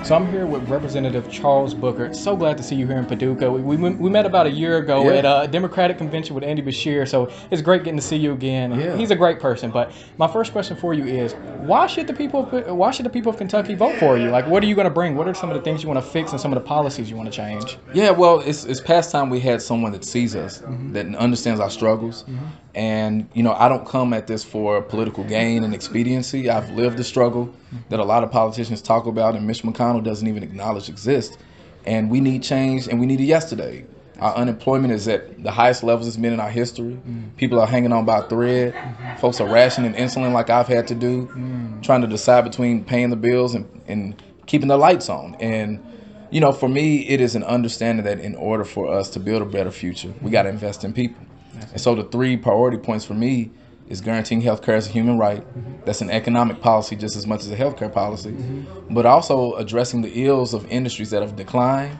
So I'm here with Representative Charles Booker. So glad to see you here in Paducah. We met about a year ago at a Democratic convention with Andy Beshear, so it's great getting to see you again. He's a great person. But my first question for you is, why should the people of Kentucky vote for you? Like, what are you going to bring? What are some of the things you want to fix and some of the policies you want to change? Yeah, well, it's past time we had someone that sees us, that understands our struggles. And, I don't come at this for political gain and expediency. I've lived the struggle that a lot of politicians talk about and Mitch McConnell doesn't even acknowledge exists. And we need change, and we need it yesterday. Our unemployment is at the highest levels it's been in our history. People are hanging on by a thread. Folks are rationing insulin like I've had to do, trying to decide between paying the bills and keeping the lights on. And for me, it is an understanding that in order for us to build a better future, we got to invest in people. And so the 3 priority points for me is guaranteeing health care as a human right. That's an economic policy just as much as a healthcare policy, but also addressing the ills of industries that have declined,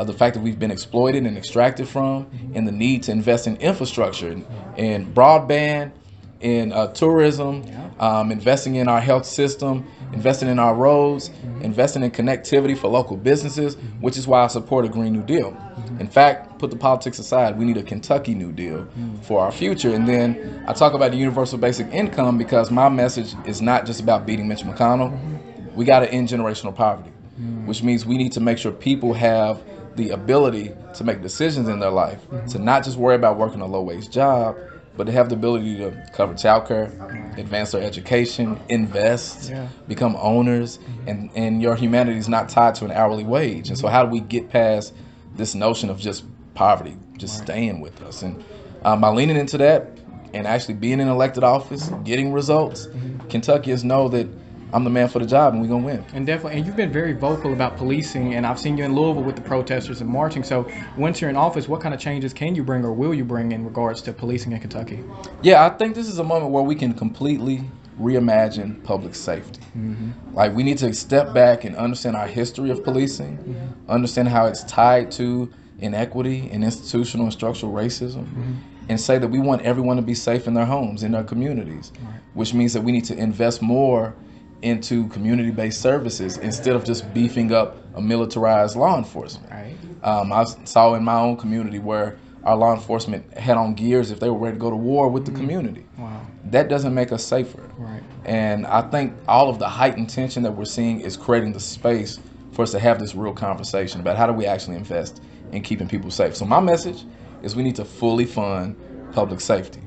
the fact that we've been exploited and extracted from, and the need to invest in infrastructure, in broadband, in tourism, investing in our health system, investing in our roads, investing in connectivity for local businesses, which is why I support a Green New Deal. In fact, put the politics aside, we need a Kentucky New Deal for our future. And then I talk about the universal basic income because my message is not just about beating Mitch McConnell. We got to end generational poverty, which means we need to make sure people have the ability to make decisions in their life, to not just worry about working a low-wage job, but to have the ability to cover childcare, advance their education, invest, become owners, and your humanity is not tied to an hourly wage. And so how do we get past this notion of just poverty, just staying with us? And by leaning into that and actually being in elected office, getting results, Kentuckians know that I'm the man for the job and we're going to win. And definitely, and you've been very vocal about policing, and I've seen you in Louisville with the protesters and marching. So once you're in office, what kind of changes can you bring or will you bring in regards to policing in Kentucky? Yeah, I think this is a moment where we can completely reimagine public safety. Like, we need to step back and understand our history of policing, understand how it's tied to inequity and institutional and structural racism, and say that we want everyone to be safe in their homes, in their communities, which means that we need to invest more into community-based services instead of just beefing up a militarized law enforcement. I saw in my own community where our law enforcement had on gears if they were ready to go to war with the community. That doesn't make us safer. And I think all of the heightened tension that we're seeing is creating the space for us to have this real conversation about how do we actually invest in keeping people safe. So my message is we need to fully fund public safety.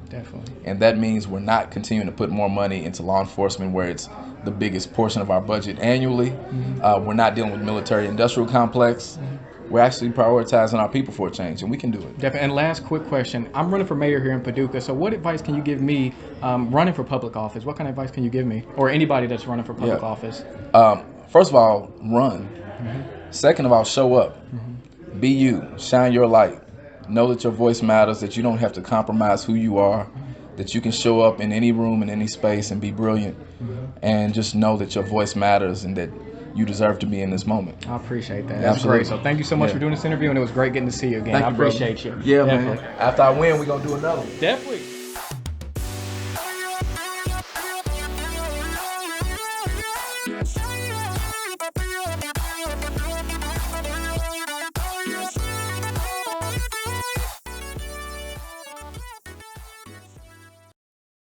And that means we're not continuing to put more money into law enforcement where it's the biggest portion of our budget annually. We're not dealing with military-industrial complex. We're actually prioritizing our people for a change, and we can do it. Definitely. And last quick question. I'm running for mayor here in Paducah, so what advice can you give me running for public office? What kind of advice can you give me, or anybody that's running for public office? First of all, run. Second of all, show up. Be you. Shine your light. Know that your voice matters, that you don't have to compromise who you are, that you can show up in any room, in any space, and be brilliant. And just know that your voice matters and that you deserve to be in this moment. I appreciate that. That's great. So thank you so much for doing this interview, and it was great getting to see you again. Thank I you, appreciate you. Yeah, definitely. Man. After I win, we're going to do another one. Definitely.